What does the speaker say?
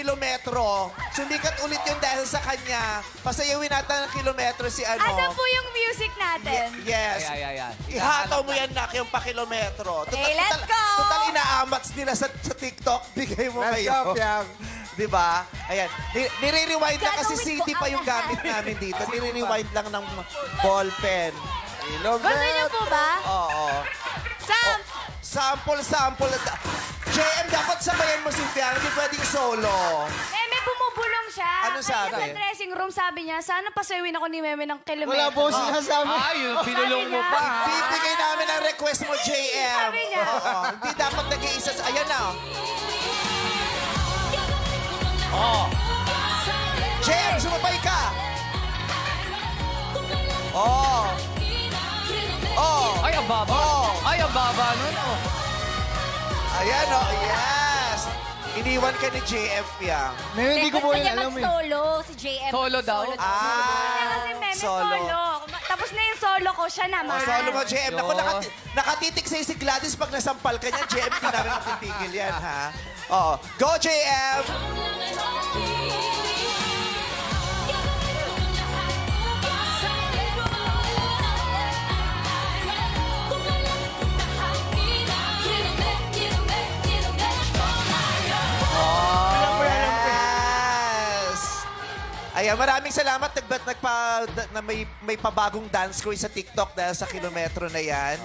kilometro. Sumikat ulit yun dahil sa kanya. Pasayawin natin ng kilometro si ano. Asan po yung music natin? Yes. Ayan. Ihataw mo yan, Nak, yung pa-kilometro. Okay, let's go! Total, inaamats nila sa TikTok. Bigay mo Let's kayo. go, Piang. Diba? Ayan. Nire-rewind lang kasi Gagawin ko CD pa yung agad. gamit namin dito. Nire-rewind lang ng ball pen. Gusto niyo po ba? Oo. Sam! Sample. JM, dapat sabayan mo si Piang. Hindi pwedeng solo. Meme, bumubulong siya. Ano sabi? Kanina sa dressing room, sabi niya, sana pasawin ako ni Meme ng kilometro. Wala po sinasabi. Ay, yung pinulong mo pa. Bibigay namin ang request mo, JM. Sabi niya. Oo. Hindi dapat nag-iisa. Ayan na. Oh. JM, sumabay ka. Oh. Ay, ang baba. Oh. Ay, ang baba nun. Oh. Ayan, oh. Yes. Iniwan ka ni JM, Piang. Ngayon, hindi ko po Gusto yun niya alam eh. mag-solo, si JM. Solo daw? Kasi Meme solo. Tapos na yung solo ko, siya naman. Oh, solo mo, JM. Naku, Diyos. nakatitik sa'yo si Gladys pag nasampal ka niya. JM, hindi namin matitigil yan, ha? Oo. Go, JM! Yes! Ayan, maraming salamat. May pabagong dance crew sa TikTok dahil sa kilometro na yan.